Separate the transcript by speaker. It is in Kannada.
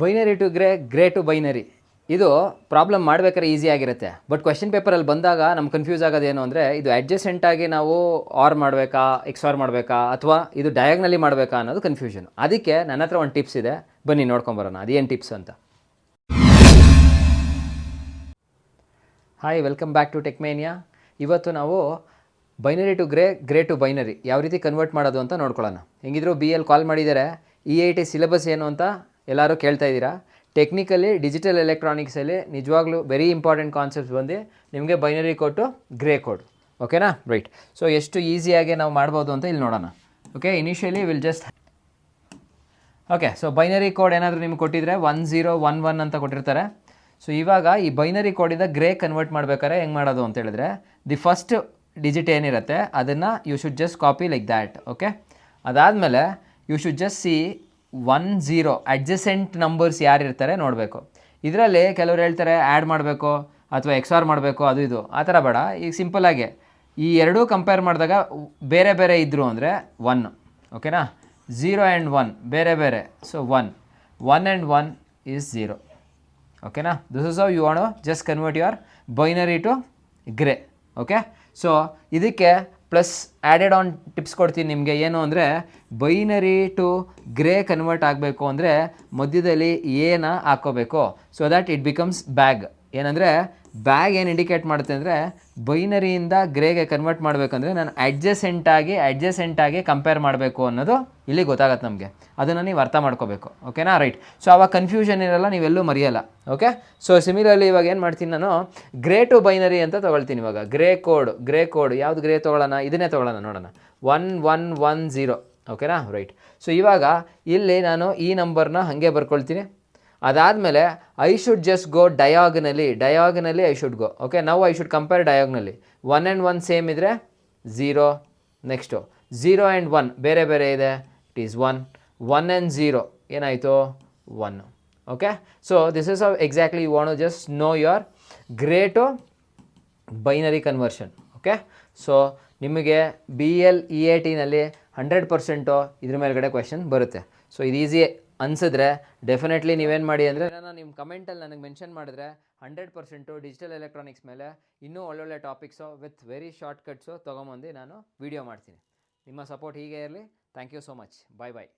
Speaker 1: Binary to gray to binary ಇದು ಪ್ರಾಬ್ಲಮ್ ಮಾಡಬೇಕಾದ್ರೆ ಈಸಿ ಆಗಿರುತ್ತೆ. ಬಟ್ ಕ್ವೆಶ್ಚನ್ ಪೇಪರಲ್ಲಿ ಬಂದಾಗ ನಮ್ಗೆ ಕನ್ಫ್ಯೂಸ್ ಆಗೋದೇನು ಅಂದರೆ ಇದು ಅಡ್ಜಸೆಂಟಾಗಿ ನಾವು ಆರ್ ಮಾಡಬೇಕಾ ಎಕ್ಸ್ ಮಾಡಬೇಕಾ ಅಥವಾ ಇದು ಡಯಾಗ್ನಲಿ ಮಾಡಬೇಕಾ ಅನ್ನೋದು ಕನ್ಫ್ಯೂಷನ್. ಅದಕ್ಕೆ ನನ್ನ ಹತ್ರ ಒಂದು ಟಿಪ್ಸ್ ಇದೆ, ಬನ್ನಿ ನೋಡ್ಕೊಂಬರೋಣ ಅದೇನು ಟಿಪ್ಸ್ ಅಂತ. Hi, welcome back to Techmania. ಇವತ್ತು ನಾವು binary to gray to binary ಯಾವ ರೀತಿ ಕನ್ವರ್ಟ್ ಮಾಡೋದು ಅಂತ ನೋಡ್ಕೊಳ್ಳೋಣ. ಹೆಂಗಿದ್ರು BL ಕಾಲ್ ಮಾಡಿದ್ದಾರೆ. EIT ಸಿಲೆಬಸ್ ಏನು ಅಂತ ಎಲ್ಲರೂ ಕೇಳ್ತಾ ಇದ್ದೀರಾ. ಟೆಕ್ನಿಕಲಿ ಡಿಜಿಟಲ್ ಎಲೆಕ್ಟ್ರಾನಿಕ್ಸಲ್ಲಿ ನಿಜವಾಗ್ಲೂ ವೆರಿ ಇಂಪಾರ್ಟೆಂಟ್ ಕಾನ್ಸೆಪ್ಟ್ಸ್ ಬಂದು ನಿಮಗೆ binary code to gray code. ಓಕೆನಾ? ರೈಟ್. ಸೊ ಎಷ್ಟು ಈಸಿಯಾಗಿ ನಾವು ಮಾಡ್ಬೋದು ಅಂತ ಇಲ್ಲಿ ನೋಡೋಣ. Okay, initially will just okay. So binary code ಏನಾದರೂ ನಿಮ್ಗೆ ಕೊಟ್ಟಿದ್ರೆ 1011 ಅಂತ ಕೊಟ್ಟಿರ್ತಾರೆ. ಸೊ ಇವಾಗ ಈ ಬೈನರಿ ಕೋಡಿಂದ ಗ್ರೇ ಕನ್ವರ್ಟ್ ಮಾಡ್ಬೇಕಾದ್ರೆ ಹೆಂಗೆ ಮಾಡೋದು ಅಂತ ಹೇಳಿದ್ರೆ, ದಿ ಫಸ್ಟ್ ಡಿಜಿಟ್ ಏನಿರುತ್ತೆ ಅದನ್ನು you should just copy like that. Okay, ಅದಾದಮೇಲೆ you should just see 10 adjacent numbers ಯಾರಿರ್ತಾರೆ ನೋಡಬೇಕು. ಇದರಲ್ಲಿ ಕೆಲವರು ಹೇಳ್ತಾರೆ ಆ್ಯಡ್ ಮಾಡಬೇಕು ಅಥವಾ XOR ಮಾಡಬೇಕು, ಅದು ಇದು ಆ ಥರ ಬೇಡ. ಈಗ ಸಿಂಪಲ್ಲಾಗಿ ಈ ಎರಡೂ ಕಂಪೇರ್ ಮಾಡಿದಾಗ ಬೇರೆ ಬೇರೆ ಇದ್ದರು ಅಂದರೆ 1. ಓಕೆನಾ? 0 ಆ್ಯಂಡ್ 1 ಬೇರೆ ಬೇರೆ, ಸೊ 1 ಆ್ಯಂಡ್ 1 ಈಸ್ 0. ಓಕೆನಾ? This is how you want to just convert your binary to gray. Okay, so ಇದಕ್ಕೆ ಪ್ಲಸ್ ಆ್ಯಡೆಡ್ ಆನ್ ಟಿಪ್ಸ್ ಕೊಡ್ತೀನಿ ನಿಮಗೆ. ಏನು ಅಂದರೆ ಬೈನರಿ ಟು ಗ್ರೇ ಕನ್ವರ್ಟ್ ಆಗಬೇಕು ಅಂದರೆ ಮಧ್ಯದಲ್ಲಿ ಏನ ಹಾಕ್ಕೋಬೇಕು, so that it becomes bag. ಏನಂದರೆ ಬ್ಯಾಗ್ ಏನು ಇಂಡಿಕೇಟ್ ಮಾಡುತ್ತೆ ಅಂದರೆ ಬೈನರಿಯಿಂದ ಗ್ರೇಗೆ ಕನ್ವರ್ಟ್ ಮಾಡಬೇಕಂದ್ರೆ ನಾನು ಅಡ್ಜಸೆಂಟಾಗಿ ಕಂಪೇರ್ ಮಾಡಬೇಕು ಅನ್ನೋದು ಇಲ್ಲಿ ಗೊತ್ತಾಗತ್ತೆ ನಮಗೆ. ಅದನ್ನು ನೀವು ಅರ್ಥ ಮಾಡ್ಕೋಬೇಕು. ಓಕೆನಾ? ರೈಟ್. ಸೊ ಆವಾಗ ಕನ್ಫ್ಯೂಷನ್ ಇರಲ್ಲ, ನೀವೆಲ್ಲೂ ಮರೆಯಲ್ಲ. ಓಕೆ, ಸೊ ಸಿಮಿಲರ್ಲಿ ಇವಾಗ ಏನು ಮಾಡ್ತೀನಿ ನಾನು, ಗ್ರೇ ಟು ಬೈನರಿ ಅಂತ ತೊಗೊಳ್ತೀನಿ. ಇವಾಗ ಗ್ರೇ ಕೋಡ್ ಯಾವುದು ಗ್ರೇ ತೊಗೊಳ್ಳೋಣ? ಇದನ್ನೇ ತೊಗೊಳ್ಳೋಣ, ನೋಡೋಣ. 1110. ಓಕೆನಾ? ರೈಟ್. ಸೊ ಇವಾಗ ಇಲ್ಲಿ ನಾನು ಈ ನಂಬರ್ನ ಹಾಗೆ ಬರ್ಕೊಳ್ತೀನಿ. ಅದಾದಮೇಲೆ I should just go diagonally I should go. Okay, ನಾವು I should compare diagonally. 1 and 1 same ಇದ್ದರೆ 0. ನೆಕ್ಸ್ಟು 0 ಆ್ಯಂಡ್ 1 ಬೇರೆ ಬೇರೆ ಇದೆ, ಇಟ್ ಈಸ್ 1 ಆ್ಯಂಡ್ 0 ಏನಾಯಿತು? 1. Okay, so this is how exactly you want to just know your gray to binary conversion. Okay, so ನಿಮಗೆ BL EITನಲ್ಲಿ 100% ಇದ್ರ ಮೇಲ್ಗಡೆ ಕ್ವೆಶನ್ ಬರುತ್ತೆ. ಸೊ ಇದು ಈಸಿ ಅನಿಸಿದ್ರೆ ಡೆಫಿನೆಟ್ಲಿ ನೀವೇನು ಮಾಡಿ ಅಂದರೆ, ನಾನು ನಿಮ್ಮ ಕಮೆಂಟಲ್ಲಿ ನನಗೆ ಮೆನ್ಷನ್ ಮಾಡಿದ್ರೆ 100% ಡಿಜಿಟಲ್ ಎಲೆಕ್ಟ್ರಾನಿಕ್ಸ್ ಮೇಲೆ ಇನ್ನೂ ಒಳ್ಳೊಳ್ಳೆ topics with very shortcuts ತೊಗೊಂಬಂದು ನಾನು ವೀಡಿಯೋ ಮಾಡ್ತೀನಿ. ನಿಮ್ಮ ಸಪೋರ್ಟ್ ಹೀಗೆ ಇರಲಿ. Thank you so much. Bye.